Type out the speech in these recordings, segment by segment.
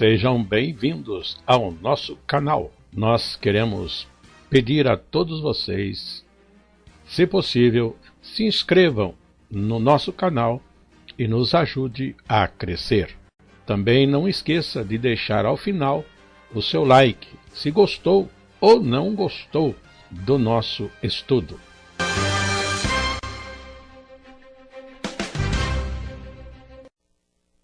Sejam bem-vindos ao nosso canal. Nós queremos pedir a todos vocês, se possível, se inscrevam no nosso canal e nos ajude a crescer. Também não esqueça de deixar ao final o seu like, se gostou ou não gostou do nosso estudo.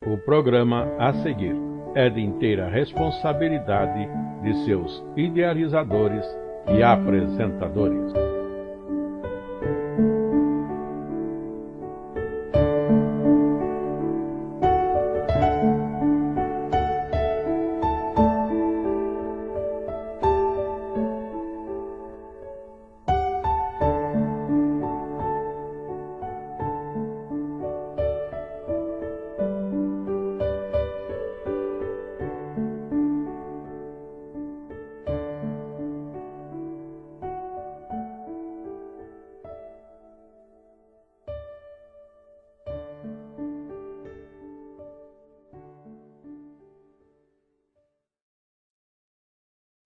O programa a seguir é de inteira responsabilidade de seus idealizadores e apresentadores.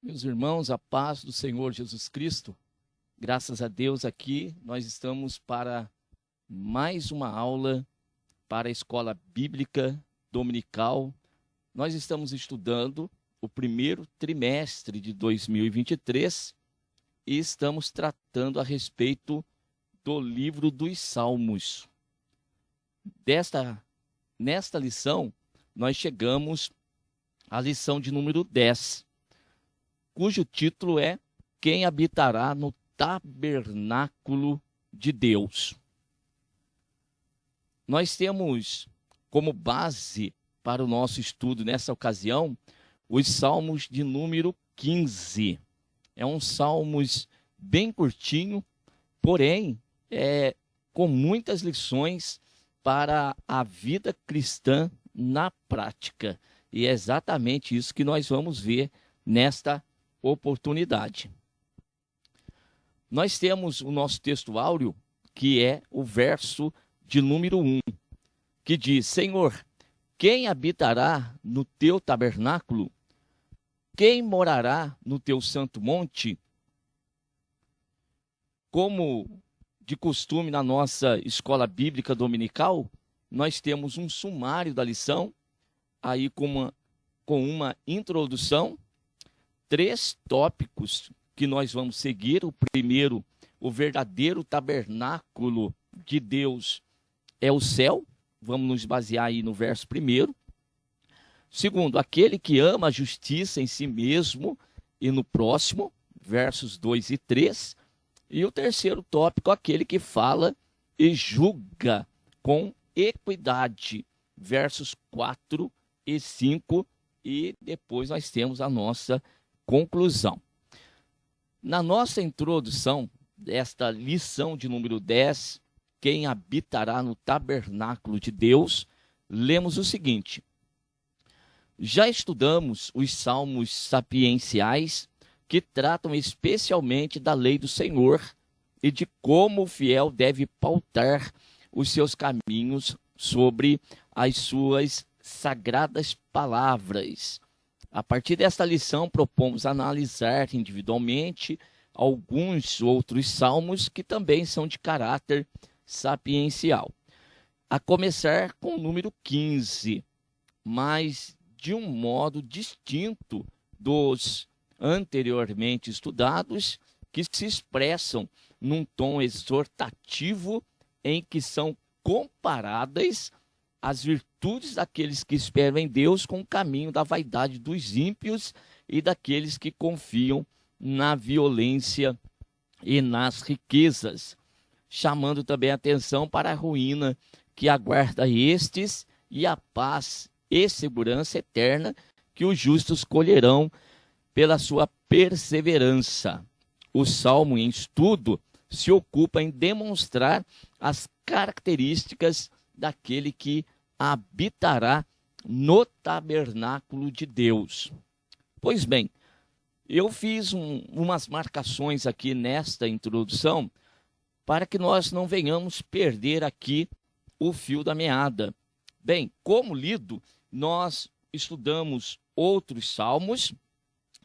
Meus irmãos, a paz do Senhor Jesus Cristo, graças a Deus aqui nós estamos para mais uma aula para a Escola Bíblica Dominical. Nós estamos estudando o primeiro trimestre de 2023 e estamos tratando a respeito do livro dos Salmos. Nesta lição, nós chegamos à lição de número 10. Cujo título é Quem habitará no tabernáculo de Deus. Nós temos como base para o nosso estudo nessa ocasião os Salmos de número 15. É um Salmos bem curtinho, porém com muitas lições para a vida cristã na prática. E é exatamente isso que nós vamos ver nesta oportunidade. Nós temos o nosso texto áureo, que é o verso de número 1, que diz: Senhor, quem habitará no teu tabernáculo? Quem morará no teu santo monte? Como de costume na nossa escola bíblica dominical, nós temos um sumário da lição, aí com uma introdução, 3 tópicos que nós vamos seguir. O primeiro, o verdadeiro tabernáculo de Deus é o céu. Vamos nos basear aí no verso 1. Segundo, aquele que ama a justiça em si mesmo e no próximo, versos 2 e 3. E o terceiro tópico, aquele que fala e julga com equidade, versos 4 e 5. E depois nós temos a nossa conclusão. Na nossa introdução desta lição de número 10, quem habitará no tabernáculo de Deus, lemos o seguinte: já estudamos os salmos sapienciais que tratam especialmente da lei do Senhor e de como o fiel deve pautar os seus caminhos sobre as suas sagradas palavras. A partir desta lição, propomos analisar individualmente alguns outros salmos que também são de caráter sapiencial. A começar com o número 15, mas de um modo distinto dos anteriormente estudados, que se expressam num tom exortativo em que são comparadas as virtudes daqueles que esperam em Deus com o caminho da vaidade dos ímpios e daqueles que confiam na violência e nas riquezas, chamando também a atenção para a ruína que aguarda estes e a paz e segurança eterna que os justos colherão pela sua perseverança. O Salmo em estudo se ocupa em demonstrar as características daquele que habitará no tabernáculo de Deus. Pois bem, eu fiz umas marcações aqui nesta introdução para que nós não venhamos perder aqui o fio da meada. Bem, como lido, nós estudamos outros salmos,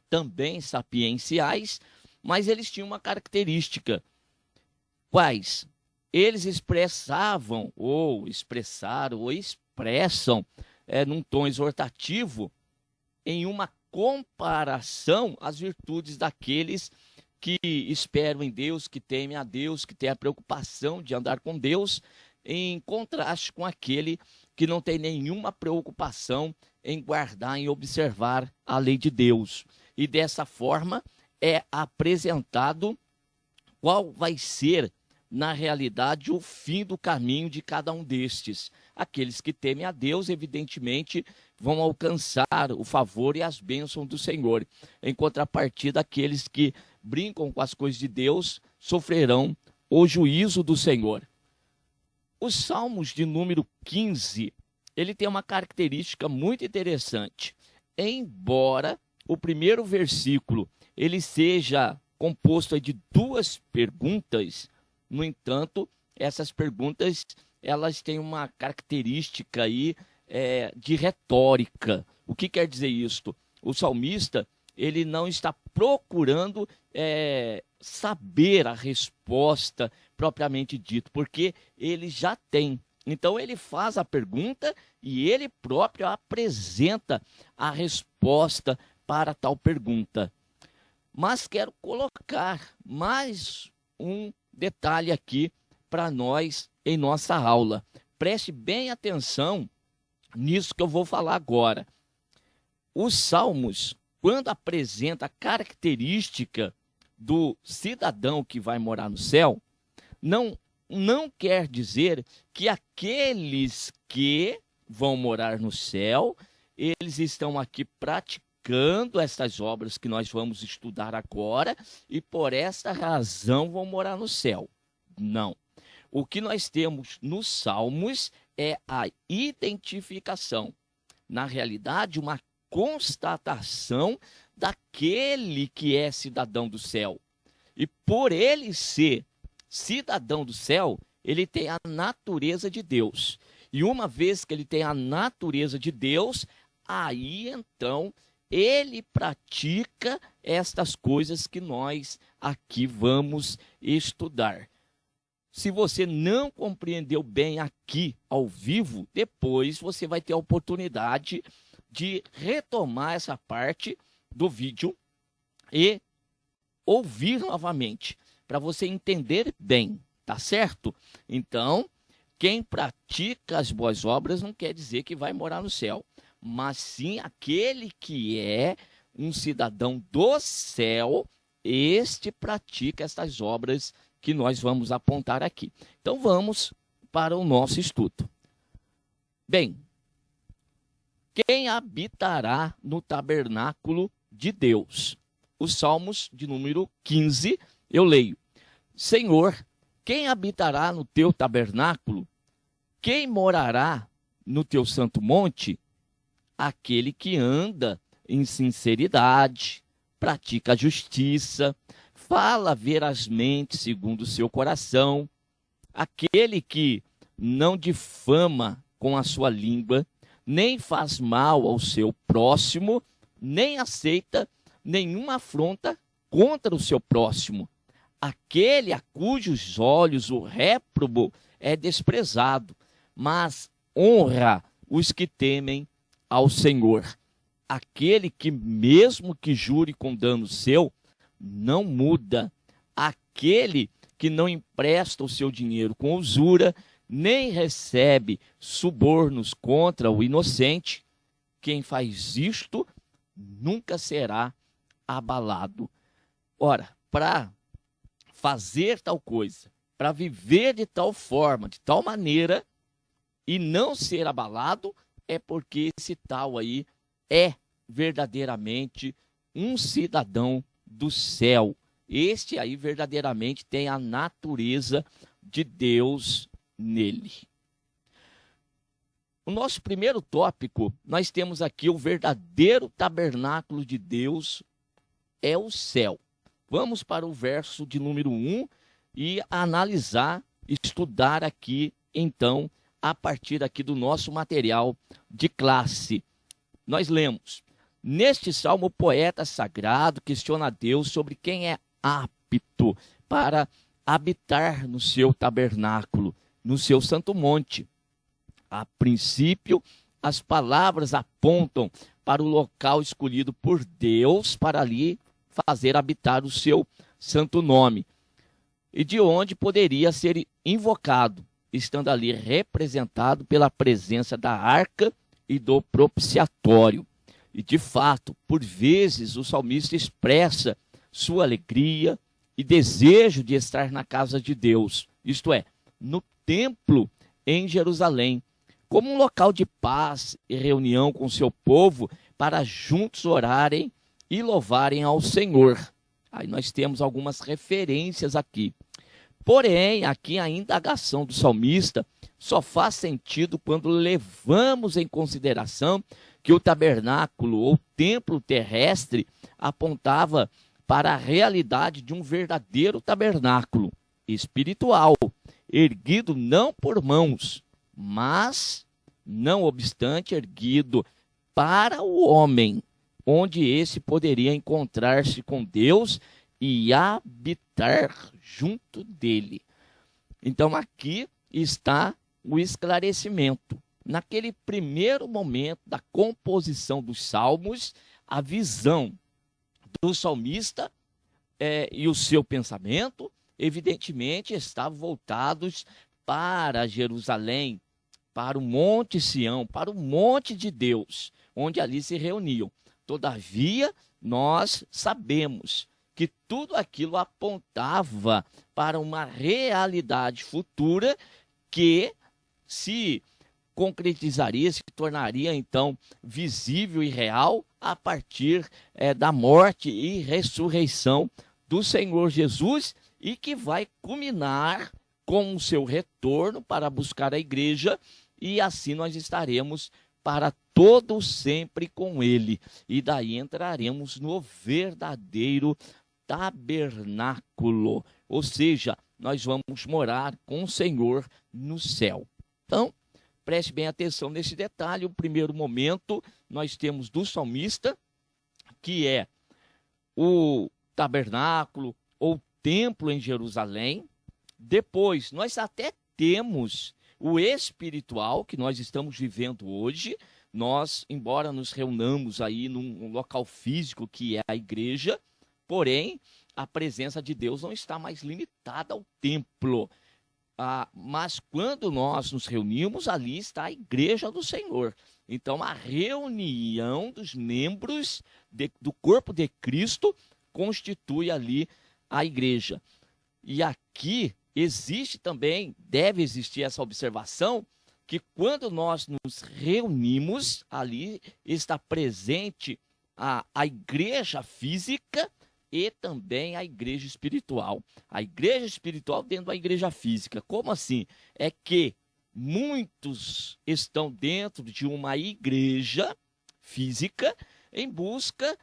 também sapienciais, mas eles tinham uma característica. Quais? Eles expressavam, ou expressaram, ou expressam, num tom exortativo, em uma comparação às virtudes daqueles que esperam em Deus, que temem a Deus, que têm a preocupação de andar com Deus, em contraste com aquele que não tem nenhuma preocupação em guardar, em observar a lei de Deus. E dessa forma é apresentado qual vai ser, na realidade, o fim do caminho de cada um destes. Aqueles que temem a Deus, evidentemente, vão alcançar o favor e as bênçãos do Senhor. Em contrapartida, aqueles que brincam com as coisas de Deus sofrerão o juízo do Senhor. Os Salmos de número 15, ele tem uma característica muito interessante. Embora o primeiro versículo ele seja composto de duas perguntas, no entanto, essas perguntas elas têm uma característica aí, de retórica. O que quer dizer isto? O salmista ele não está procurando saber a resposta propriamente dito, porque ele já tem. Então ele faz a pergunta e ele próprio apresenta a resposta para tal pergunta. Mas quero colocar mais um detalhe aqui para nós em nossa aula. Preste bem atenção nisso que eu vou falar agora. Os Salmos, quando apresenta a característica do cidadão que vai morar no céu, não quer dizer que aqueles que vão morar no céu, eles estão aqui praticando essas obras que nós vamos estudar agora e por essa razão vão morar no céu. Não. O que nós temos nos Salmos é a identificação. Na realidade, uma constatação daquele que é cidadão do céu. E por ele ser cidadão do céu, ele tem a natureza de Deus. E uma vez que ele tem a natureza de Deus, aí então ele pratica estas coisas que nós aqui vamos estudar. Se você não compreendeu bem aqui ao vivo, depois você vai ter a oportunidade de retomar essa parte do vídeo e ouvir novamente, para você entender bem, tá certo? Então, quem pratica as boas obras não quer dizer que vai morar no céu, mas sim aquele que é um cidadão do céu, este pratica estas obras que nós vamos apontar aqui. Então vamos para o nosso estudo. Bem, quem habitará no tabernáculo de Deus? Os Salmos de número 15, eu leio. Senhor, quem habitará no teu tabernáculo? Quem morará no teu santo monte? Aquele que anda em sinceridade, pratica a justiça, fala verazmente segundo o seu coração, aquele que não difama com a sua língua, nem faz mal ao seu próximo, nem aceita nenhuma afronta contra o seu próximo. Aquele a cujos olhos o réprobo é desprezado, mas honra os que temem ao Senhor. Aquele que, mesmo que jure com dano seu, não muda. Aquele que não empresta o seu dinheiro com usura, nem recebe subornos contra o inocente, quem faz isto nunca será abalado. Ora, para fazer tal coisa, para viver de tal forma, de tal maneira, e não ser abalado, é porque esse tal aí é verdadeiramente um cidadão do céu. Este aí verdadeiramente tem a natureza de Deus nele. O nosso primeiro tópico, nós temos aqui o verdadeiro tabernáculo de Deus é o céu. Vamos para o verso de número 1 e analisar, estudar aqui, então, a partir aqui do nosso material de classe. Nós lemos: Neste salmo, o poeta sagrado questiona a Deus sobre quem é apto para habitar no seu tabernáculo, no seu santo monte. A princípio, as palavras apontam para o local escolhido por Deus para ali fazer habitar o seu santo nome, e de onde poderia ser invocado, estando ali representado pela presença da arca e do propiciatório. E de fato, por vezes, o salmista expressa sua alegria e desejo de estar na casa de Deus, isto é, no templo em Jerusalém, como um local de paz e reunião com seu povo para juntos orarem e louvarem ao Senhor. Aí nós temos algumas referências aqui. Porém, aqui a indagação do salmista só faz sentido quando levamos em consideração que o tabernáculo ou templo terrestre apontava para a realidade de um verdadeiro tabernáculo espiritual, erguido não por mãos, mas, não obstante, erguido para o homem, onde esse poderia encontrar-se com Deus e habitar junto dele. Então aqui está o esclarecimento. Naquele primeiro momento da composição dos salmos, a visão do salmista e o seu pensamento, evidentemente, estavam voltados para Jerusalém, para o Monte Sião, para o monte de Deus, onde ali se reuniam. Todavia, nós sabemos que tudo aquilo apontava para uma realidade futura que se concretizaria, se tornaria então visível e real a partir da morte e ressurreição do Senhor Jesus, e que vai culminar com o seu retorno para buscar a igreja, e assim nós estaremos para todo sempre com ele, e daí entraremos no verdadeiro tabernáculo, ou seja, nós vamos morar com o Senhor no céu. Então, preste bem atenção nesse detalhe. O primeiro momento nós temos do salmista, que é o tabernáculo ou templo em Jerusalém. Depois, nós até temos o espiritual que nós estamos vivendo hoje. Nós, embora nos reunamos aí num local físico que é a igreja, porém, a presença de Deus não está mais limitada ao templo. Mas quando nós nos reunimos, ali está a igreja do Senhor. Então, a reunião dos membros do corpo de Cristo constitui ali a igreja. E aqui existe também, deve existir essa observação, que quando nós nos reunimos, ali está presente a igreja física e também a igreja espiritual. A igreja espiritual dentro da igreja física. Como assim? É que muitos estão dentro de uma igreja física em busca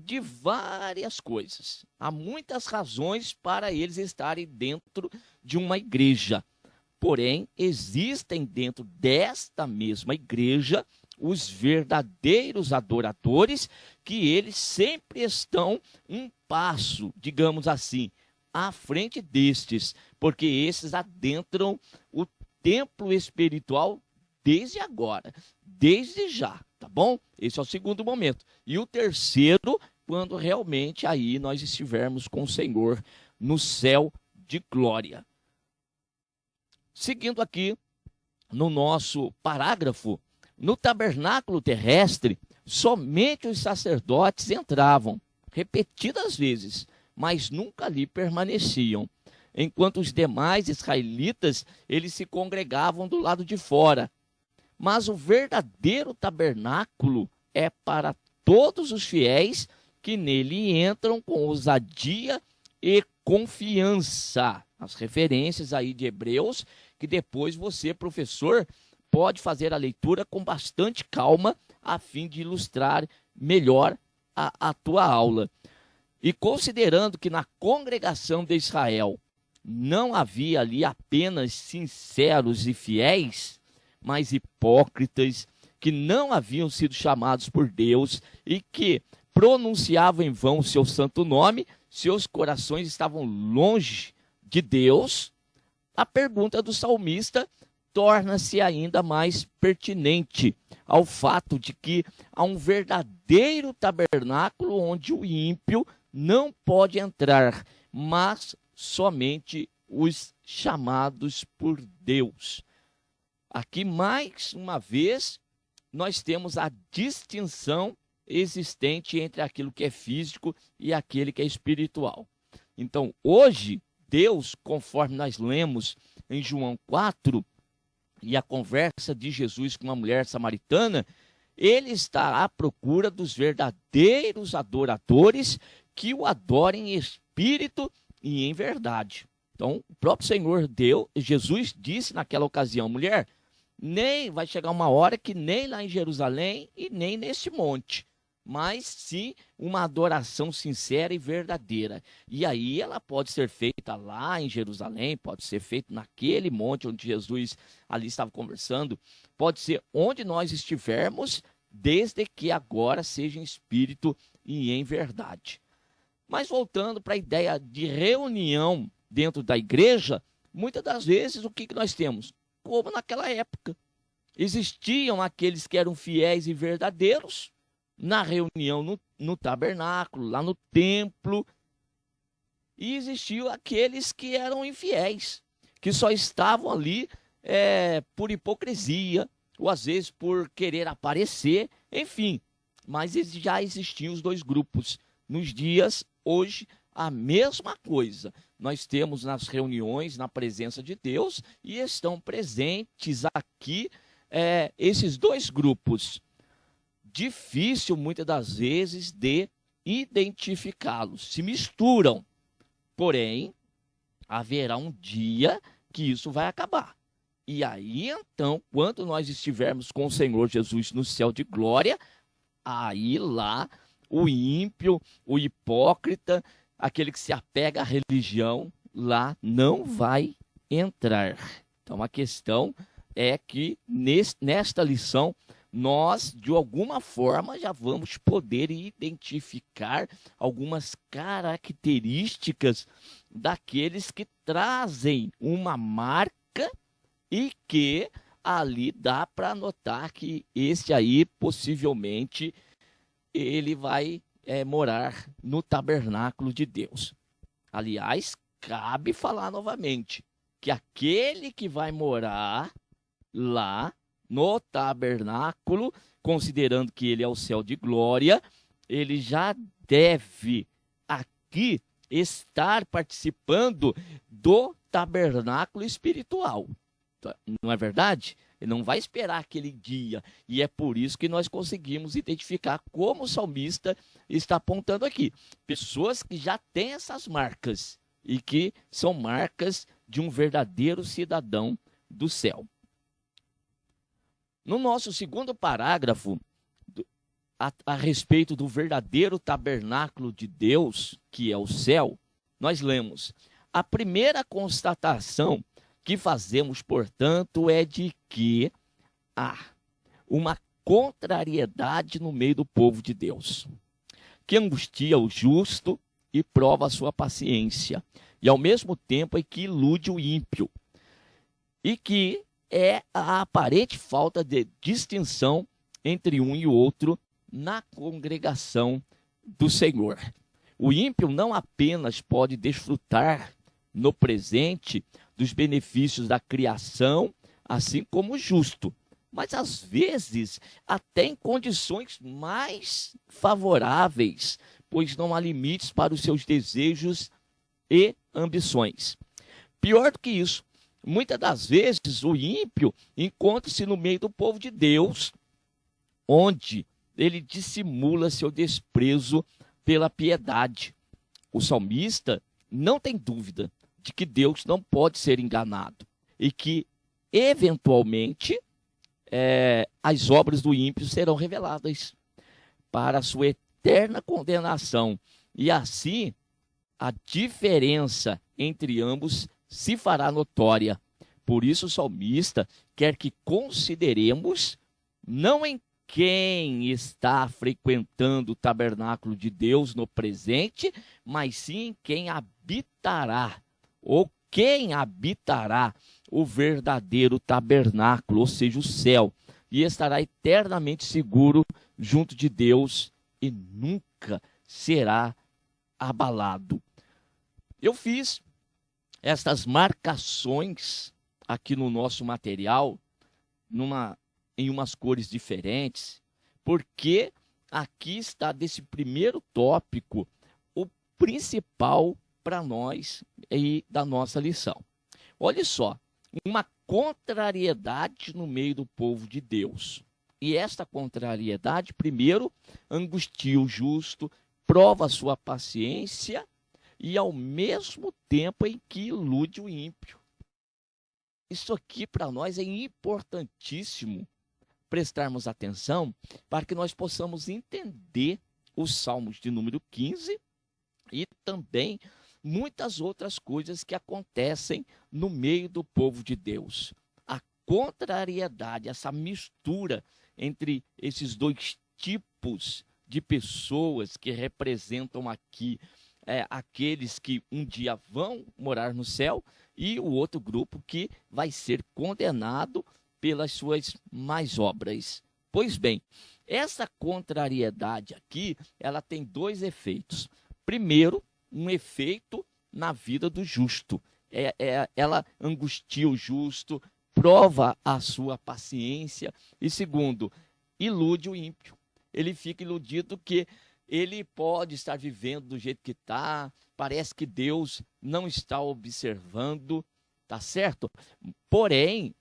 de várias coisas. Há muitas razões para eles estarem dentro de uma igreja. Porém, existem dentro desta mesma igreja os verdadeiros adoradores, que eles sempre estão um passo, digamos assim, à frente destes, porque esses adentram o templo espiritual desde agora, desde já, tá bom? Esse é o segundo momento. E o terceiro, quando realmente aí nós estivermos com o Senhor no céu de glória. Seguindo aqui no nosso parágrafo, no tabernáculo terrestre, somente os sacerdotes entravam, repetidas vezes, mas nunca ali permaneciam, enquanto os demais israelitas, eles se congregavam do lado de fora. Mas o verdadeiro tabernáculo é para todos os fiéis que nele entram com ousadia e confiança. As referências aí de Hebreus, que depois você, professor, pode fazer a leitura com bastante calma, a fim de ilustrar melhor a tua aula. E considerando que na congregação de Israel não havia ali apenas sinceros e fiéis, mas hipócritas que não haviam sido chamados por Deus e que pronunciavam em vão o seu santo nome, seus corações estavam longe de Deus, a pergunta do salmista torna-se ainda mais pertinente ao fato de que há um verdadeiro tabernáculo onde o ímpio não pode entrar, mas somente os chamados por Deus. Aqui, mais uma vez, nós temos a distinção existente entre aquilo que é físico e aquele que é espiritual. Então, hoje, Deus, conforme nós lemos em João 4, e a conversa de Jesus com uma mulher samaritana, ele está à procura dos verdadeiros adoradores que o adorem em espírito e em verdade. Então, o próprio Senhor Jesus disse naquela ocasião, mulher, nem vai chegar uma hora que nem lá em Jerusalém e nem nesse monte, mas sim uma adoração sincera e verdadeira. E aí ela pode ser feita lá em Jerusalém, pode ser feita naquele monte onde Jesus ali estava conversando, pode ser onde nós estivermos, desde que agora seja em espírito e em verdade. Mas voltando para a ideia de reunião dentro da igreja, muitas das vezes o que nós temos? Como naquela época, existiam aqueles que eram fiéis e verdadeiros, na reunião no tabernáculo, lá no templo, e existiam aqueles que eram infiéis, que só estavam ali por hipocrisia, ou às vezes por querer aparecer, enfim. Mas já existiam os dois grupos. Nos dias, hoje, a mesma coisa. Nós temos nas reuniões, na presença de Deus, e estão presentes aqui esses dois grupos. Difícil, muitas das vezes, de identificá-los. Se misturam. Porém, haverá um dia que isso vai acabar. E aí, então, quando nós estivermos com o Senhor Jesus no céu de glória, aí lá o ímpio, o hipócrita, aquele que se apega à religião, lá não vai entrar. Então, a questão é que nesta lição, nós, de alguma forma, já vamos poder identificar algumas características daqueles que trazem uma marca e que ali dá para notar que esse aí, possivelmente, ele vai morar no tabernáculo de Deus. Aliás, cabe falar novamente que aquele que vai morar lá no tabernáculo, considerando que ele é o céu de glória, ele já deve aqui estar participando do tabernáculo espiritual. Não é verdade? Ele não vai esperar aquele dia. E é por isso que nós conseguimos identificar como o salmista está apontando aqui. Pessoas que já têm essas marcas e que são marcas de um verdadeiro cidadão do céu. No nosso segundo parágrafo, a respeito do verdadeiro tabernáculo de Deus, que é o céu, nós lemos: a primeira constatação que fazemos, portanto, é de que há uma contrariedade no meio do povo de Deus, que angustia o justo e prova a sua paciência, e ao mesmo tempo é que ilude o ímpio, e que é a aparente falta de distinção entre um e outro na congregação do Senhor. O ímpio não apenas pode desfrutar no presente dos benefícios da criação, assim como o justo, mas às vezes até em condições mais favoráveis, pois não há limites para os seus desejos e ambições. Pior do que isso, muitas das vezes o ímpio encontra-se no meio do povo de Deus, onde ele dissimula seu desprezo pela piedade. O salmista não tem dúvida de que Deus não pode ser enganado e que, eventualmente, as obras do ímpio serão reveladas para a sua eterna condenação. E assim, a diferença entre ambos se fará notória. Por isso o salmista quer que consideremos não em quem está frequentando o tabernáculo de Deus no presente, mas sim em quem habitará, ou quem habitará o verdadeiro tabernáculo, ou seja, o céu, e estará eternamente seguro junto de Deus e nunca será abalado. Eu fiz estas marcações aqui no nosso material, em umas cores diferentes, porque aqui está desse primeiro tópico o principal para nós e da nossa lição. Olha só, uma contrariedade no meio do povo de Deus. E esta contrariedade, primeiro, angustia o justo, prova a sua paciência e ao mesmo tempo em que ilude o ímpio. Isso aqui para nós é importantíssimo prestarmos atenção para que nós possamos entender os Salmos de número 15 e também muitas outras coisas que acontecem no meio do povo de Deus. A contrariedade, essa mistura entre esses dois tipos de pessoas que representam aqui aqueles que um dia vão morar no céu e o outro grupo que vai ser condenado pelas suas más obras. Pois bem, essa contrariedade aqui, ela tem dois efeitos. Primeiro, um efeito na vida do justo. Ela angustia o justo, prova a sua paciência. E segundo, ilude o ímpio. Ele fica iludido que ele pode estar vivendo do jeito que está, parece que Deus não está observando, tá certo? Porém,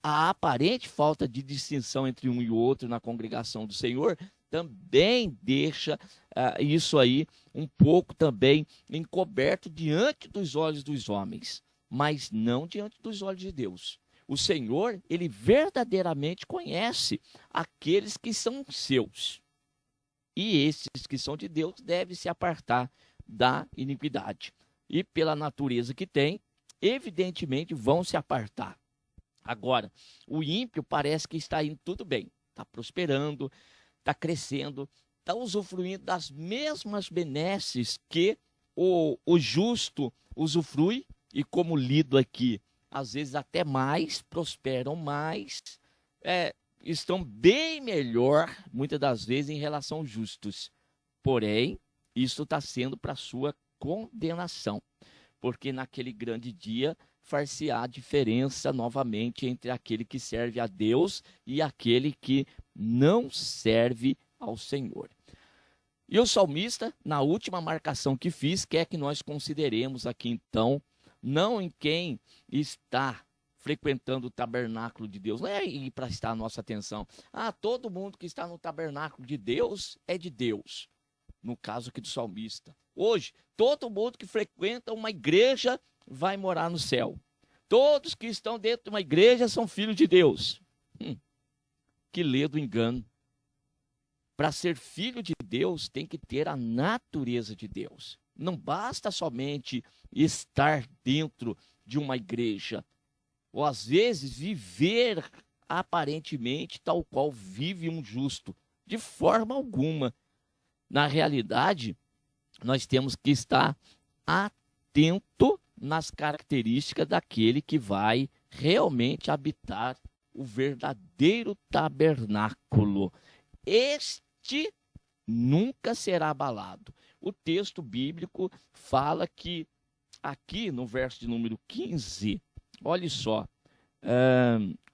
a aparente falta de distinção entre um e o outro na congregação do Senhor também deixa isso aí um pouco também encoberto diante dos olhos dos homens, mas não diante dos olhos de Deus. O Senhor, ele verdadeiramente conhece aqueles que são seus. E esses que são de Deus devem se apartar da iniquidade. E pela natureza que tem, evidentemente vão se apartar. Agora, o ímpio parece que está indo tudo bem, está prosperando, está crescendo, está usufruindo das mesmas benesses que o justo usufrui, e como lido aqui, às vezes até mais, prosperam mais, estão bem melhor, muitas das vezes, em relação aos justos. Porém, isso está sendo para sua condenação, porque naquele grande dia far-se-á diferença novamente entre aquele que serve a Deus e aquele que não serve ao Senhor. E o salmista, na última marcação que fiz, quer que nós consideremos aqui então, não em quem está frequentando o tabernáculo de Deus, não é aí para estar a nossa atenção. Todo mundo que está no tabernáculo de Deus é de Deus. No caso aqui do salmista. Hoje, todo mundo que frequenta uma igreja vai morar no céu. Todos que estão dentro de uma igreja são filhos de Deus. Que ledo engano. Para ser filho de Deus, tem que ter a natureza de Deus. Não basta somente estar dentro de uma igreja, ou às vezes viver aparentemente tal qual vive um justo. De forma alguma. Na realidade, nós temos que estar atento nas características daquele que vai realmente habitar o verdadeiro tabernáculo. Este nunca será abalado. O texto bíblico fala que, aqui no verso de número 15, olha só,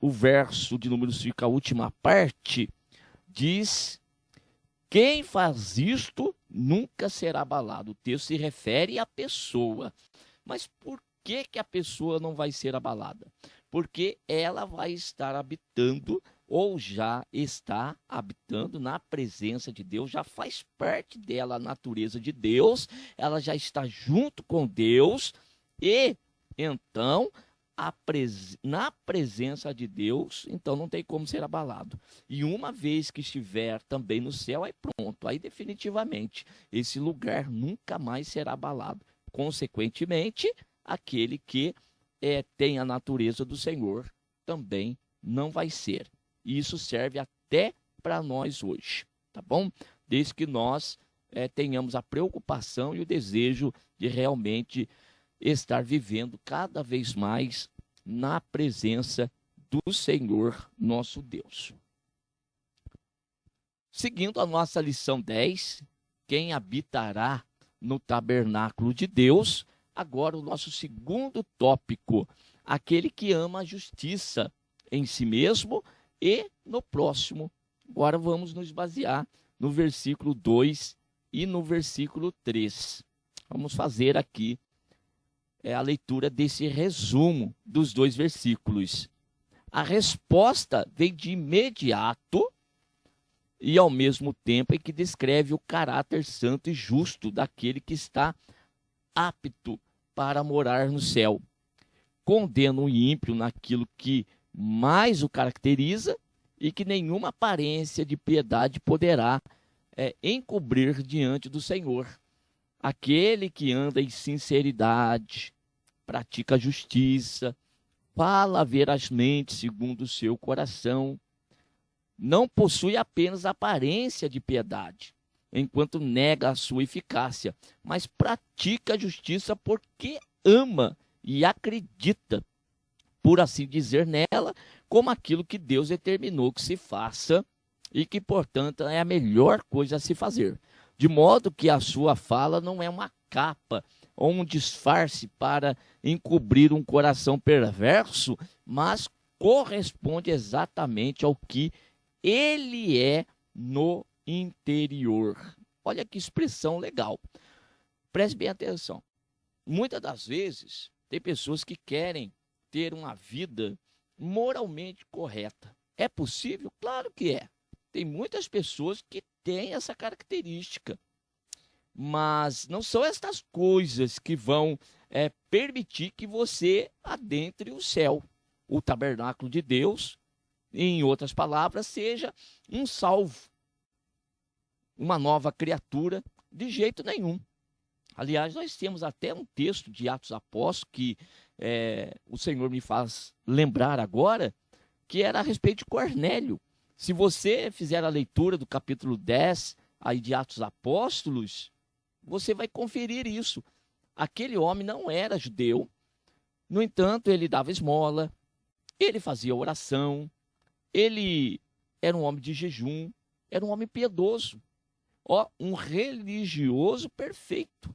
o verso de número 5, a última parte, diz: quem faz isto nunca será abalado. O texto se refere à pessoa. Mas por que a pessoa não vai ser abalada? Porque ela vai estar habitando, ou já está habitando na presença de Deus, já faz parte dela a natureza de Deus, ela já está junto com Deus, e então, na presença de Deus, então não tem como ser abalado. E uma vez que estiver também no céu, aí pronto, aí definitivamente esse lugar nunca mais será abalado. Consequentemente, aquele que tem a natureza do Senhor também não vai ser. E isso serve até para nós hoje, tá bom? Desde que nós tenhamos a preocupação e o desejo de realmente estar vivendo cada vez mais na presença do Senhor nosso Deus. Seguindo a nossa lição 10, quem habitará no tabernáculo de Deus? Agora o nosso segundo tópico, aquele que ama a justiça em si mesmo e no próximo. Agora vamos nos basear no versículo 2 e no versículo 3. Vamos fazer aqui a leitura desse resumo dos dois versículos. A resposta vem de imediato e ao mesmo tempo é que descreve o caráter santo e justo daquele que está apto para morar no céu. Condena o ímpio naquilo que mais o caracteriza e que nenhuma aparência de piedade poderá encobrir diante do Senhor. Aquele que anda em sinceridade, pratica a justiça, fala verazmente segundo o seu coração, não possui apenas aparência de piedade, enquanto nega a sua eficácia, mas pratica a justiça porque ama e acredita, por assim dizer, nela, como aquilo que Deus determinou que se faça e que, portanto, é a melhor coisa a se fazer. De modo que a sua fala não é uma capa ou um disfarce para encobrir um coração perverso, mas corresponde exatamente ao que ele é no interior. Olha que expressão legal. Preste bem atenção. Muitas das vezes, tem pessoas que querem ter uma vida moralmente correta. É possível? Claro que é. Tem muitas pessoas que têm essa característica. Mas não são estas coisas que vão permitir que você adentre o céu. O tabernáculo de Deus, em outras palavras, seja um salvo, uma nova criatura, de jeito nenhum. Aliás, nós temos até um texto de Atos Apóstolos que o Senhor me faz lembrar agora, que era a respeito de Cornélio. Se você fizer a leitura do capítulo 10 aí de Atos Apóstolos, você vai conferir isso. Aquele homem não era judeu, no entanto, ele dava esmola, ele fazia oração, ele era um homem de jejum, era um homem piedoso, um religioso perfeito.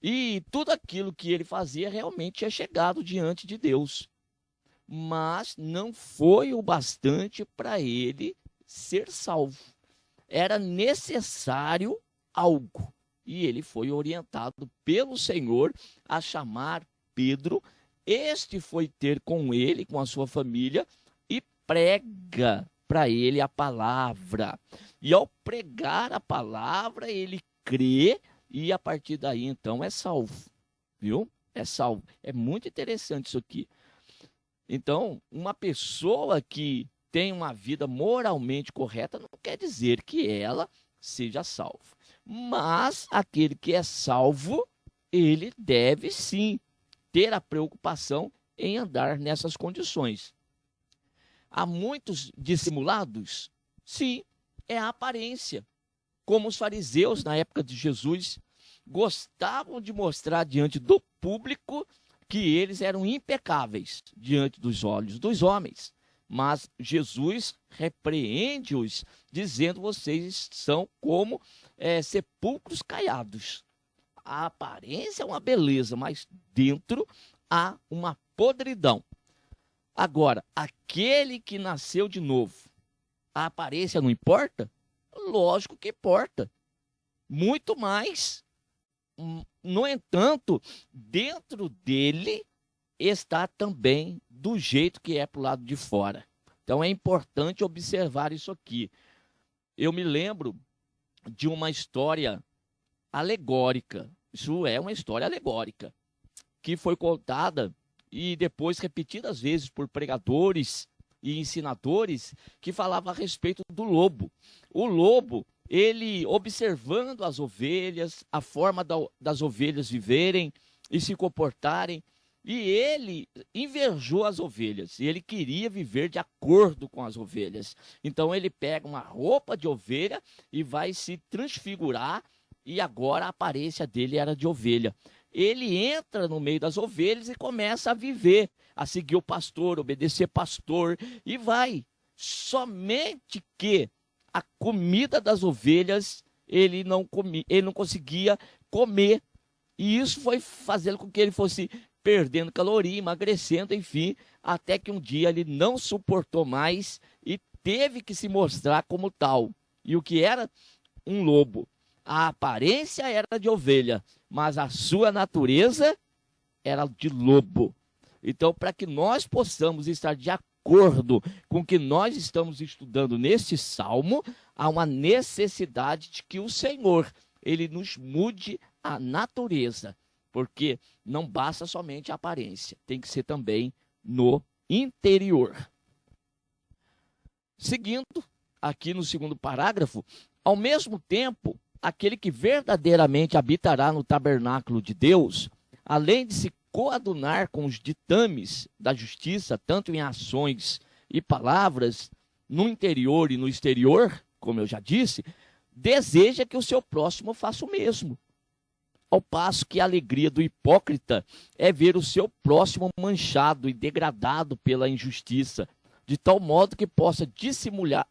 E tudo aquilo que ele fazia realmente tinha chegado diante de Deus. Mas não foi o bastante para ele ser salvo. Era necessário algo. E ele foi orientado pelo Senhor a chamar Pedro. Este foi ter com ele, com a sua família, e prega para ele a palavra. E ao pregar a palavra, ele crê e a partir daí, então, é salvo. Viu? É salvo. É muito interessante isso aqui. Então, uma pessoa que tem uma vida moralmente correta não quer dizer que ela seja salva. Mas aquele que é salvo, ele deve sim ter a preocupação em andar nessas condições. Há muitos dissimulados? Sim, é a aparência. Como os fariseus na época de Jesus gostavam de mostrar diante do público que eles eram impecáveis diante dos olhos dos homens. Mas Jesus repreende-os, dizendo: vocês são como sepulcros caiados. A aparência é uma beleza, mas dentro há uma podridão. Agora, aquele que nasceu de novo, a aparência não importa? Lógico que importa. Muito mais. No entanto, dentro dele está também do jeito que é para o lado de fora. Então é importante observar isso aqui. Eu me lembro de uma história alegórica. Isso é uma história alegórica que foi contada e depois repetidas vezes por pregadores e ensinadores que falavam a respeito do lobo. O lobo, ele observando as ovelhas, a forma das ovelhas viverem e se comportarem, E ele invejou as ovelhas, e ele queria viver de acordo com as ovelhas. Então ele pega uma roupa de ovelha e vai se transfigurar, e agora a aparência dele era de ovelha. Ele entra no meio das ovelhas e começa a viver, a seguir o pastor, obedecer pastor, e vai. Somente que a comida das ovelhas ele não conseguia comer. E isso foi fazendo com que ele fosse perdendo caloria, emagrecendo, enfim, até que um dia ele não suportou mais e teve que se mostrar como tal. E o que era? Um lobo. A aparência era de ovelha, mas a sua natureza era de lobo. Então, para que nós possamos estar de acordo com o que nós estamos estudando neste salmo, há uma necessidade de que o Senhor, ele nos mude a natureza, porque não basta somente a aparência, tem que ser também no interior. Seguindo, aqui no segundo parágrafo, ao mesmo tempo, aquele que verdadeiramente habitará no tabernáculo de Deus, além de se coadunar com os ditames da justiça, tanto em ações e palavras, no interior e no exterior, como eu já disse, deseja que o seu próximo faça o mesmo. Ao passo que a alegria do hipócrita é ver o seu próximo manchado e degradado pela injustiça, de tal modo que possa dissimular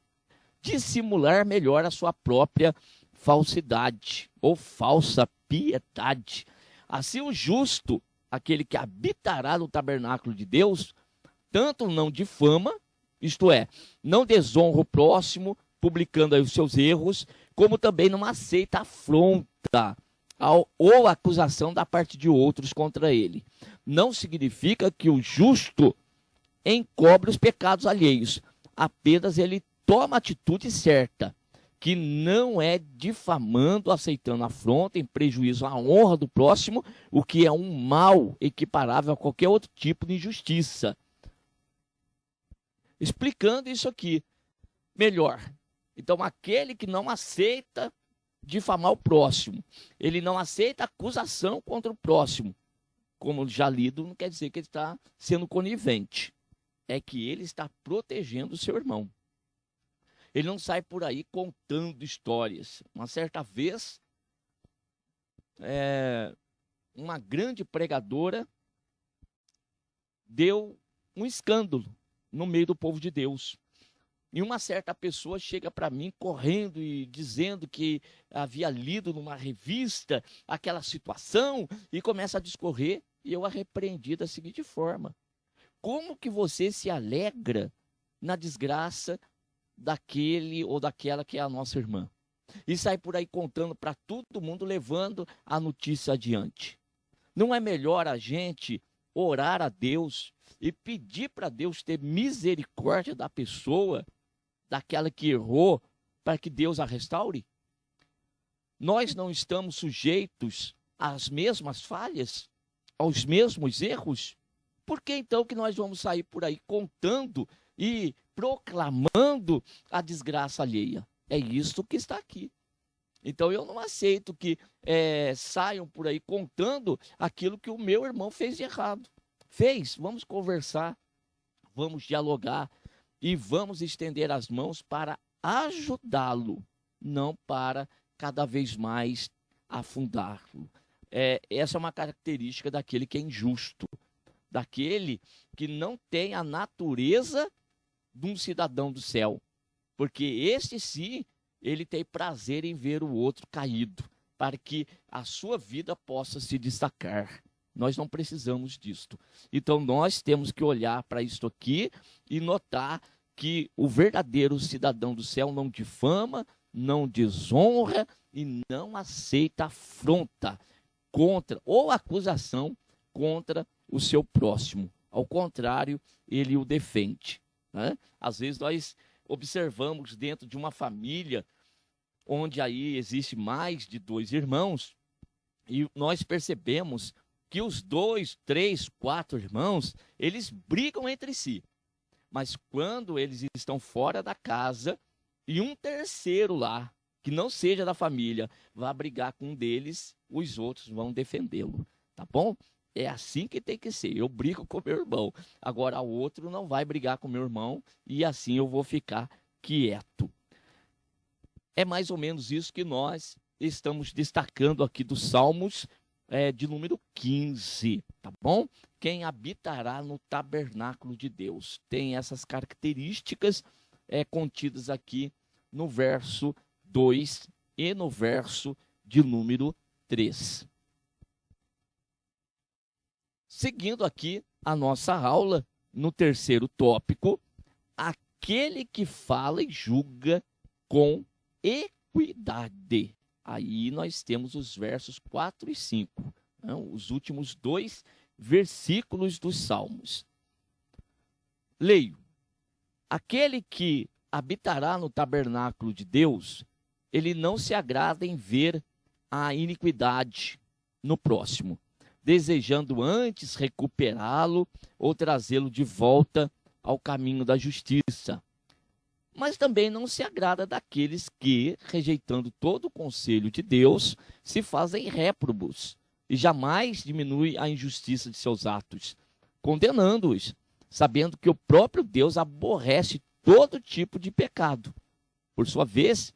melhor a sua própria falsidade ou falsa piedade. Assim o justo, aquele que habitará no tabernáculo de Deus, tanto não difama, isto é, não desonra o próximo, publicando aí os seus erros, como também não aceita afronta ou acusação da parte de outros contra ele. Não significa que o justo encobre os pecados alheios, apenas ele toma a atitude certa, que não é difamando, aceitando afronta, em prejuízo à honra do próximo, o que é um mal equiparável a qualquer outro tipo de injustiça. Explicando isso aqui melhor. Então, aquele que não aceita difamar o próximo, ele não aceita acusação contra o próximo, como já lido, não quer dizer que ele está sendo conivente, é que ele está protegendo o seu irmão. Ele não sai por aí contando histórias. Uma certa vez, uma grande pregadora deu um escândalo no meio do povo de Deus. E uma certa pessoa chega para mim correndo e dizendo que havia lido numa revista aquela situação e começa a discorrer, e eu a repreendi da seguinte forma: como que você se alegra na desgraça daquele ou daquela que é a nossa irmã? E sai por aí contando para todo mundo, levando a notícia adiante. Não é melhor a gente orar a Deus e pedir para Deus ter misericórdia da pessoa, daquela que errou, para que Deus a restaure? Nós não estamos sujeitos às mesmas falhas, aos mesmos erros? Por que então que nós vamos sair por aí contando e proclamando a desgraça alheia? É isso que está aqui. Então eu não aceito que saiam por aí contando aquilo que o meu irmão fez de errado. Vamos conversar, vamos dialogar e vamos estender as mãos para ajudá-lo, não para cada vez mais afundá-lo. Essa é uma característica daquele que é injusto, daquele que não tem a natureza de um cidadão do céu, porque este sim, ele tem prazer em ver o outro caído, para que a sua vida possa se destacar. Nós não precisamos disto. Então nós temos que olhar para isto aqui e notar que o verdadeiro cidadão do céu não difama, não desonra e não aceita afronta contra ou acusação contra o seu próximo. Ao contrário, ele o defende, né? Às vezes nós observamos dentro de uma família onde aí existe mais de 2 irmãos e nós percebemos que os 2, 3, 4 irmãos, eles brigam entre si. Mas quando eles estão fora da casa e um terceiro lá, que não seja da família, vai brigar com um deles, os outros vão defendê-lo, tá bom? É assim que tem que ser. Eu brigo com meu irmão. Agora o outro não vai brigar com meu irmão e assim eu vou ficar quieto. É mais ou menos isso que nós estamos destacando aqui dos Salmos de número 15, tá bom? Quem habitará no tabernáculo de Deus. Tem essas características contidas aqui no verso 2 e no verso de número 3. Seguindo aqui a nossa aula, no terceiro tópico, aquele que fala e julga com equidade. Aí nós temos os versos 4 e 5, os últimos 2 versículos dos Salmos. Leio: aquele que habitará no tabernáculo de Deus, ele não se agrada em ver a iniquidade no próximo, desejando antes recuperá-lo ou trazê-lo de volta ao caminho da justiça. Mas também não se agrada daqueles que, rejeitando todo o conselho de Deus, se fazem réprobos e jamais diminui a injustiça de seus atos, condenando-os, sabendo que o próprio Deus aborrece todo tipo de pecado. Por sua vez,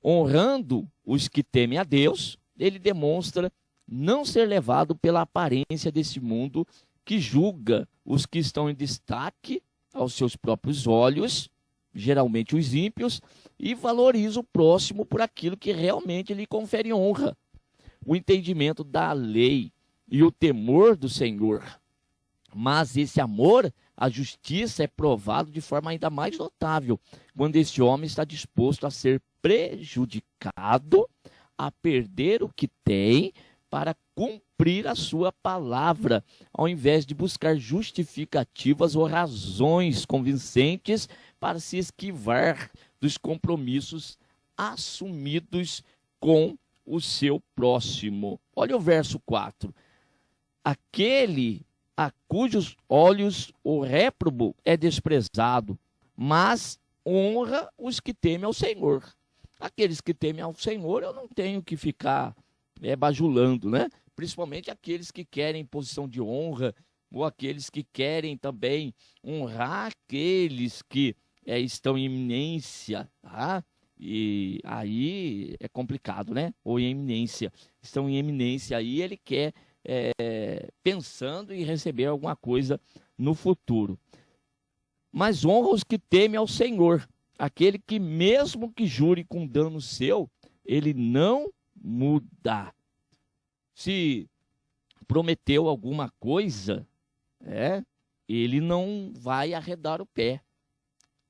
honrando os que temem a Deus, ele demonstra não ser levado pela aparência desse mundo que julga os que estão em destaque aos seus próprios olhos, geralmente os ímpios, e valoriza o próximo por aquilo que realmente lhe confere honra, o entendimento da lei e o temor do Senhor. Mas esse amor à justiça é provado de forma ainda mais notável quando esse homem está disposto a ser prejudicado, a perder o que tem para cumprir a sua palavra, ao invés de buscar justificativas ou razões convincentes para se esquivar dos compromissos assumidos com o seu próximo. Olha o verso 4. Aquele a cujos olhos o réprobo é desprezado, mas honra os que temem ao Senhor. Aqueles que temem ao Senhor, eu não tenho que ficar bajulando, né? Principalmente aqueles que querem posição de honra, ou aqueles que querem também honrar aqueles que estão em eminência, tá? E aí é complicado, né? Ou em eminência. Estão em eminência aí, ele quer pensando em receber alguma coisa no futuro. Mas honra os que temem ao Senhor, aquele que mesmo que jure com dano seu, ele não muda. Se prometeu alguma coisa, ele não vai arredar o pé,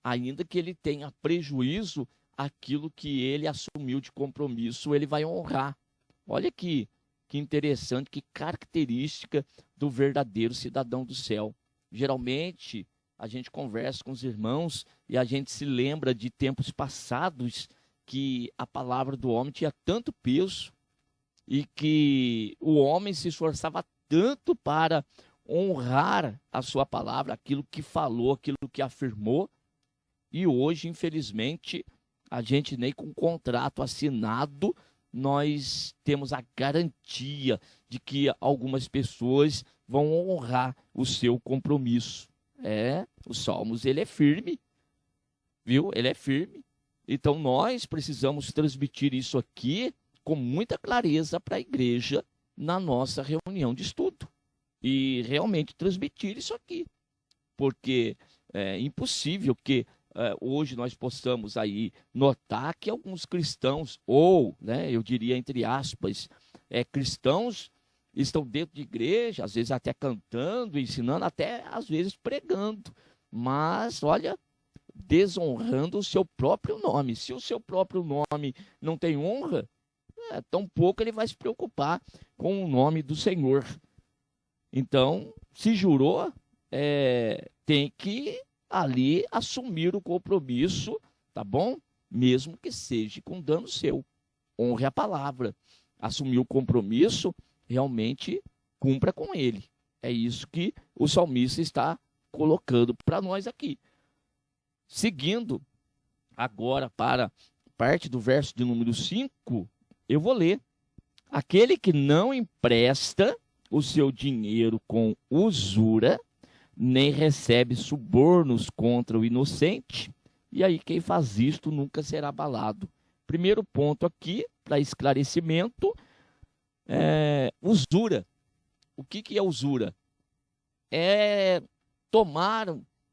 ainda que ele tenha prejuízo, aquilo que ele assumiu de compromisso, ele vai honrar. Olha que interessante, que característica do verdadeiro cidadão do céu. Geralmente, a gente conversa com os irmãos e a gente se lembra de tempos passados que a palavra do homem tinha tanto peso e que o homem se esforçava tanto para honrar a sua palavra, aquilo que falou, aquilo que afirmou. E hoje, infelizmente, a gente nem com contrato assinado nós temos a garantia de que algumas pessoas vão honrar o seu compromisso. O Salmos, ele é firme, viu? Ele é firme. Então, nós precisamos transmitir isso aqui com muita clareza para a igreja na nossa reunião de estudo. E realmente transmitir isso aqui. Porque é impossível que hoje nós possamos aí notar que alguns cristãos, ou, eu diria entre aspas, cristãos estão dentro de igreja, às vezes até cantando, ensinando, até às vezes pregando, mas, olha, desonrando o seu próprio nome. Se o seu próprio nome não tem honra, tampouco ele vai se preocupar com o nome do Senhor. Então, se jurou, tem que ali assumir o compromisso, tá bom? Mesmo que seja com dano seu. Honre a palavra. Assumir o compromisso, realmente cumpra com ele. É isso que o salmista está colocando para nós aqui. Seguindo agora para parte do verso de número 5, eu vou ler. Aquele que não empresta o seu dinheiro com usura, nem recebe subornos contra o inocente. E aí quem faz isto nunca será abalado. Primeiro ponto aqui, para esclarecimento, usura. O que é usura? É tomar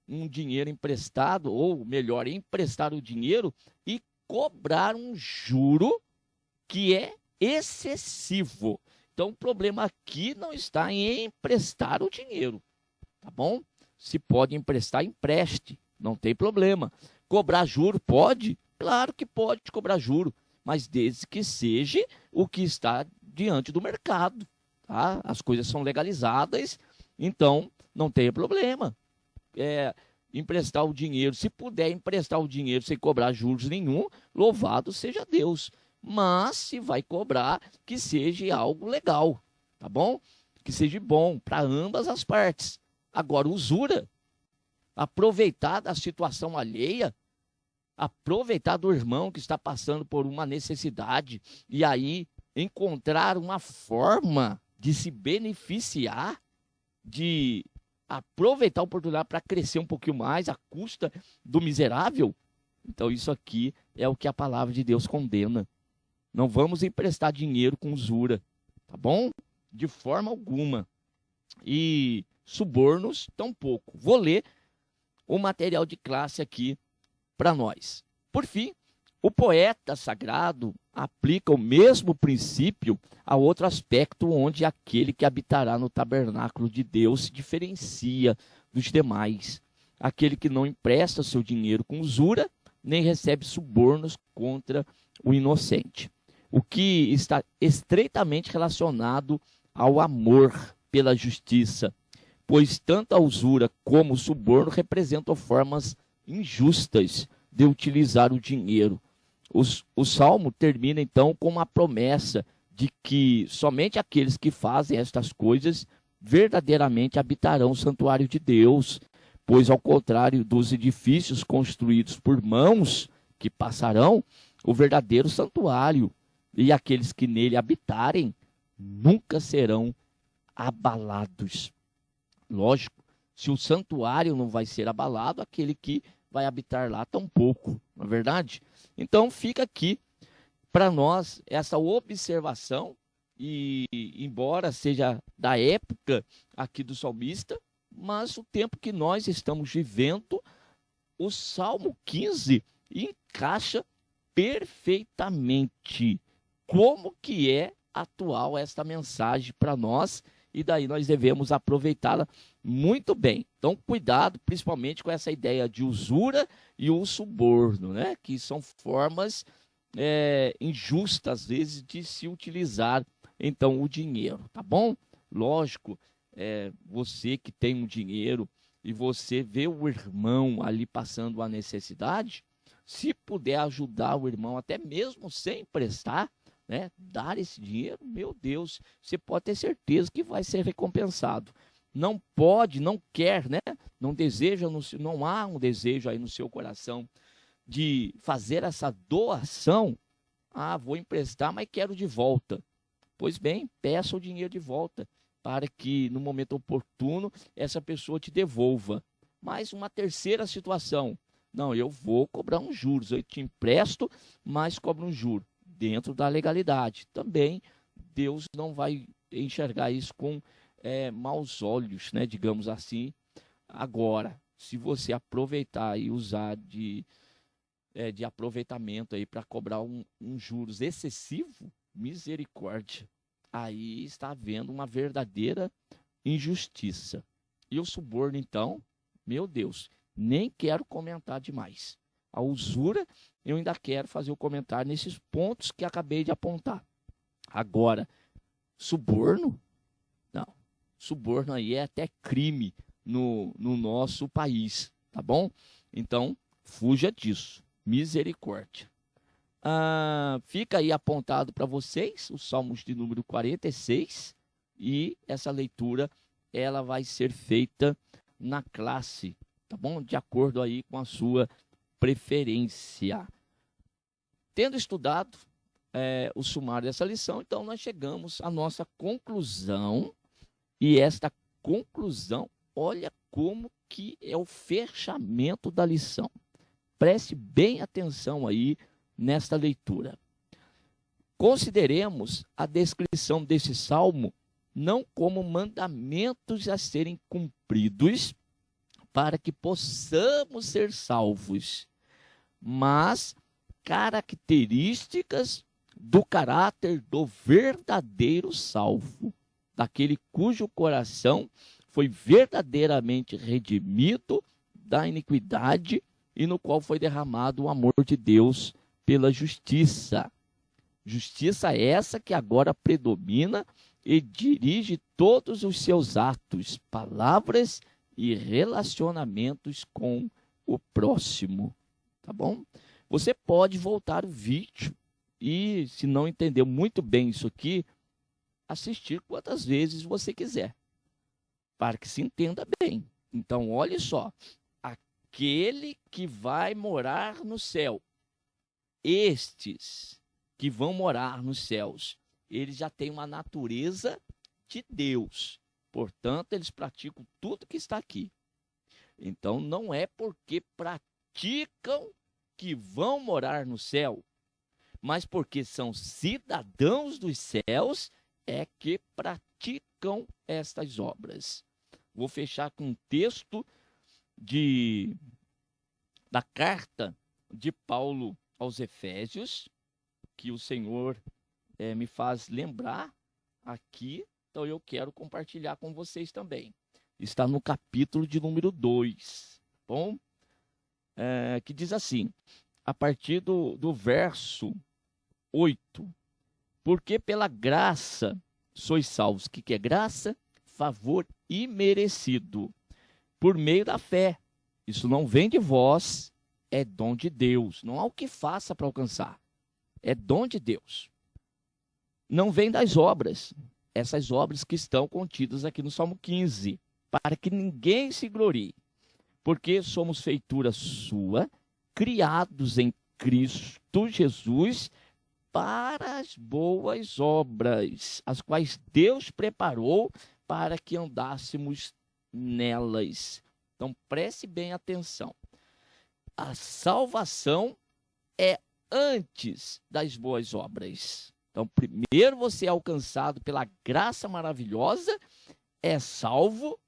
um dinheiro emprestado, ou melhor, emprestar o dinheiro e cobrar um juro que é excessivo. Então, o problema aqui não está em emprestar o dinheiro, tá bom? Se pode emprestar, empreste, não tem problema. Cobrar juro, pode? Claro que pode cobrar juro, mas desde que seja o que está diante do mercado, tá? As coisas são legalizadas, então não tem problema. Emprestar o dinheiro, se puder emprestar o dinheiro sem cobrar juros nenhum, louvado seja Deus. Mas se vai cobrar, que seja algo legal, tá bom? Que seja bom para ambas as partes. Agora, usura, aproveitar da situação alheia, aproveitar do irmão que está passando por uma necessidade e aí encontrar uma forma de se beneficiar, de aproveitar a oportunidade para crescer um pouquinho mais à custa do miserável. Então isso aqui é o que a palavra de Deus condena. Não vamos emprestar dinheiro com usura, tá bom? De forma alguma. E subornos, tampouco. Vou ler o material de classe aqui para nós. Por fim, o poeta sagrado aplica o mesmo princípio a outro aspecto onde aquele que habitará no tabernáculo de Deus se diferencia dos demais. Aquele que não empresta seu dinheiro com usura, nem recebe subornos contra o inocente. O que está estreitamente relacionado ao amor pela justiça, pois tanto a usura como o suborno representam formas injustas de utilizar o dinheiro. O Salmo termina então com uma promessa de que somente aqueles que fazem estas coisas verdadeiramente habitarão o santuário de Deus, pois ao contrário dos edifícios construídos por mãos que passarão, o verdadeiro santuário e aqueles que nele habitarem nunca serão abalados. Lógico, se o santuário não vai ser abalado, aquele que vai habitar lá tampouco, não é verdade? Então fica aqui para nós essa observação, e embora seja da época aqui do salmista, mas o tempo que nós estamos vivendo, o Salmo 15 encaixa perfeitamente como que é atual esta mensagem para nós, e daí nós devemos aproveitá-la muito bem. Então, cuidado, principalmente com essa ideia de usura e o suborno, né? Que são formas injustas, às vezes, de se utilizar, então, o dinheiro, tá bom? Lógico, você que tem um dinheiro e você vê o irmão ali passando uma necessidade, se puder ajudar o irmão, até mesmo sem emprestar, né, dar esse dinheiro, meu Deus, você pode ter certeza que vai ser recompensado. Não pode, não quer, né? Não deseja, não há um desejo aí no seu coração de fazer essa doação. Ah, vou emprestar, mas quero de volta. Pois bem, peça o dinheiro de volta, para que no momento oportuno essa pessoa te devolva. Mas uma terceira situação, não, eu vou cobrar uns juros, eu te empresto, mas cobro um juro. Dentro da legalidade. Também Deus não vai enxergar isso com maus olhos, né, digamos assim. Agora, se você aproveitar e usar de aproveitamento aí para cobrar um juros excessivo, misericórdia, aí está havendo uma verdadeira injustiça. E o suborno, então, meu Deus, nem quero comentar demais. A usura, eu ainda quero fazer o comentário nesses pontos que acabei de apontar. Agora, suborno? Não. Suborno aí é até crime no nosso país, tá bom? Então, fuja disso. Misericórdia. Fica aí apontado para vocês os Salmos de número 46, e essa leitura ela vai ser feita na classe, tá bom? De acordo aí com a sua preferência. Tendo estudado o sumário dessa lição, então nós chegamos à nossa conclusão E esta conclusão, olha como que é o fechamento da lição. Preste bem atenção aí nesta leitura. Consideremos a descrição desse salmo não como mandamentos a serem cumpridos para que possamos ser salvos, mas características do caráter do verdadeiro salvo, daquele cujo coração foi verdadeiramente redimido da iniquidade e no qual foi derramado o amor de Deus pela justiça. Justiça essa que agora predomina e dirige todos os seus atos, palavras e relacionamentos com o próximo. Tá bom? Você pode voltar o vídeo e, se não entendeu muito bem isso aqui, assistir quantas vezes você quiser, para que se entenda bem. Então, olhe só, aquele que vai morar no céu, estes que vão morar nos céus, eles já têm uma natureza de Deus, portanto, eles praticam tudo que está aqui. Então, não é porque praticam que vão morar no céu, mas porque são cidadãos dos céus, é que praticam estas obras. Vou fechar com um texto da carta de Paulo aos Efésios, que o Senhor me faz lembrar aqui, então eu quero compartilhar com vocês também. Está no capítulo de número 2, bom? Que diz assim, a partir do verso 8, porque pela graça sois salvos. O que é graça? Favor imerecido, por meio da fé. Isso não vem de vós, é dom de Deus. Não há o que faça para alcançar. É dom de Deus. Não vem das obras. Essas obras que estão contidas aqui no Salmo 15. Para que ninguém se glorie. Porque somos feitura sua, criados em Cristo Jesus, para as boas obras, as quais Deus preparou para que andássemos nelas. Então, preste bem atenção. A salvação é antes das boas obras. Então, primeiro você é alcançado pela graça maravilhosa, é salvo,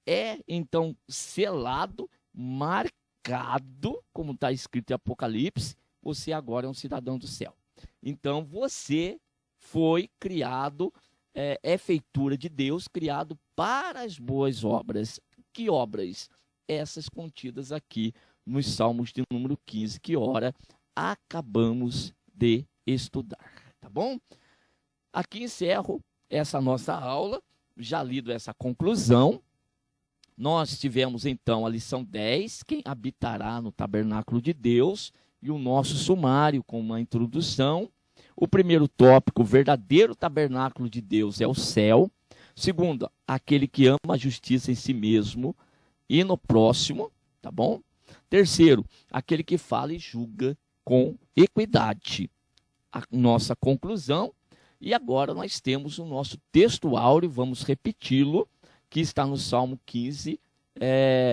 é então selado, marcado, como está escrito em Apocalipse, você agora é um cidadão do céu. Então, você foi criado, é feitura de Deus, criado para as boas obras. Que obras? Essas contidas aqui nos Salmos de número 15, que ora acabamos de estudar. Tá bom? Aqui encerro essa nossa aula, já lido essa conclusão. Nós tivemos então a lição 10, quem habitará no tabernáculo de Deus, e o nosso sumário com uma introdução. O primeiro tópico, o verdadeiro tabernáculo de Deus é o céu. Segundo, aquele que ama a justiça em si mesmo e no próximo, tá bom? Terceiro, aquele que fala e julga com equidade. A nossa conclusão, e agora nós temos o nosso texto áureo, vamos repeti-lo, que está no Salmo 15,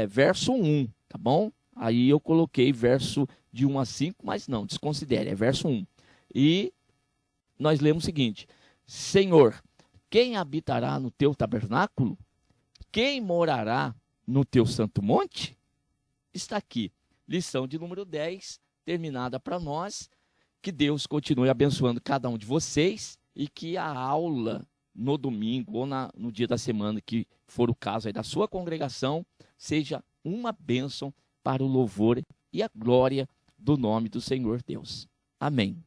verso 1, tá bom? Aí eu coloquei verso de 1 a 5, mas não, desconsidere, é verso 1. E nós lemos o seguinte: Senhor, quem habitará no teu tabernáculo? Quem morará no teu santo monte? Está aqui, lição de número 10, terminada para nós. Que Deus continue abençoando cada um de vocês e que a aula no domingo ou no dia da semana, que for o caso aí da sua congregação, seja uma bênção para o louvor e a glória do nome do Senhor Deus. Amém.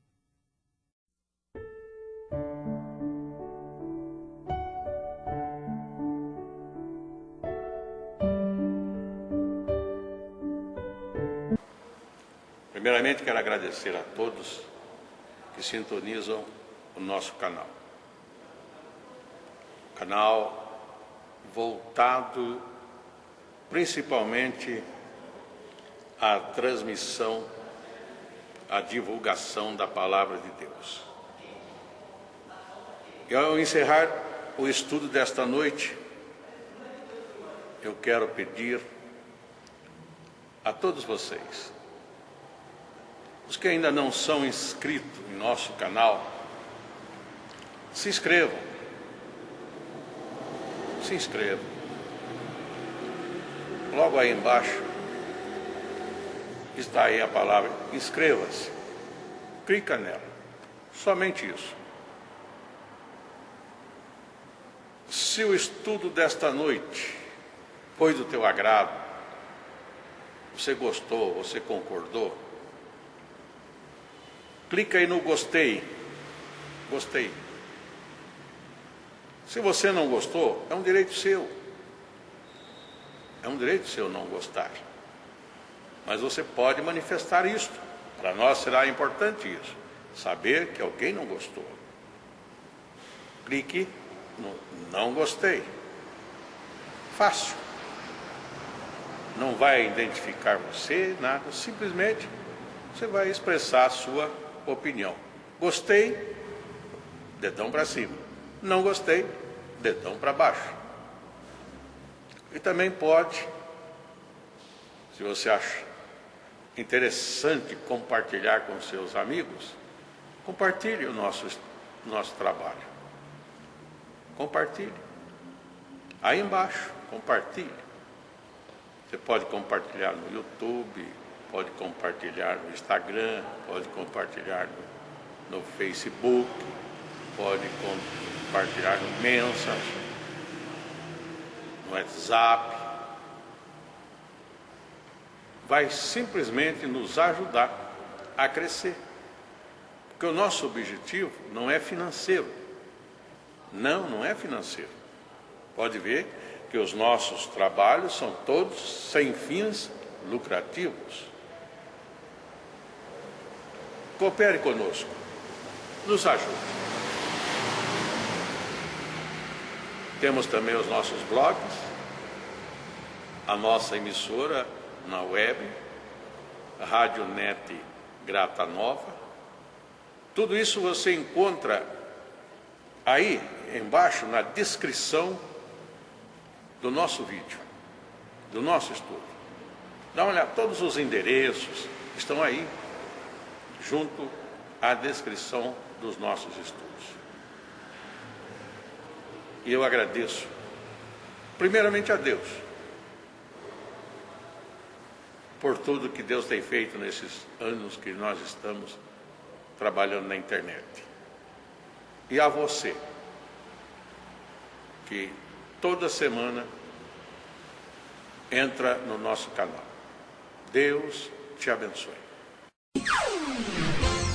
Primeiramente, quero agradecer a todos que sintonizam o nosso canal. Canal voltado principalmente à transmissão, à divulgação da palavra de Deus. E ao encerrar o estudo desta noite, eu quero pedir a todos vocês, os que ainda não são inscritos em nosso canal, se inscrevam. Se inscrevam. Logo aí embaixo está aí a palavra inscreva-se. Clica nela. Somente isso. Se o estudo desta noite foi do teu agrado, você gostou, você concordou, clica aí no gostei. Gostei. Se você não gostou, é um direito seu. É um direito seu não gostar. Mas você pode manifestar isto. Para nós será importante isso. Saber que alguém não gostou. Clique no não gostei. Fácil. Não vai identificar você, nada. Simplesmente você vai expressar a sua opinião. Gostei, dedão para cima. Não gostei, dedão para baixo. E também pode, se você acha interessante compartilhar com seus amigos, compartilhe o nosso trabalho. Compartilhe. Aí embaixo, compartilhe. Você pode compartilhar no YouTube, pode compartilhar no Instagram, pode compartilhar no Facebook, pode compartilhar no Messenger, no WhatsApp. Vai simplesmente nos ajudar a crescer. Porque o nosso objetivo não é financeiro. Não é financeiro. Pode ver que os nossos trabalhos são todos sem fins lucrativos. Coopere conosco. Nos ajude. Temos também os nossos blogs, a nossa emissora na web, a Rádio Net Grata Nova. Tudo isso você encontra aí embaixo na descrição do nosso vídeo, do nosso estudo. Dá uma olhada, todos os endereços estão aí, junto à descrição dos nossos estudos. E eu agradeço, primeiramente a Deus, por tudo que Deus tem feito nesses anos que nós estamos trabalhando na internet. E a você, que toda semana entra no nosso canal. Deus te abençoe.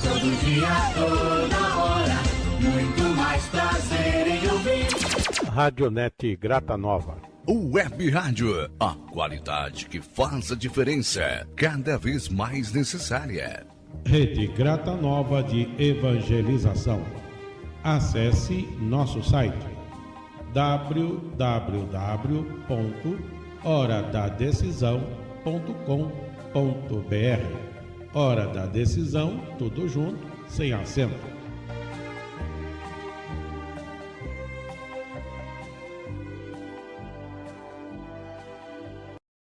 Todo dia, toda hora, muito mais prazer em ouvir. Radionet Grata Nova. Web Rádio, a qualidade que faz a diferença, cada vez mais necessária. Rede Grata Nova de Evangelização. Acesse nosso site www.horadadecisão.com.br. Hora da Decisão, tudo junto, sem acento.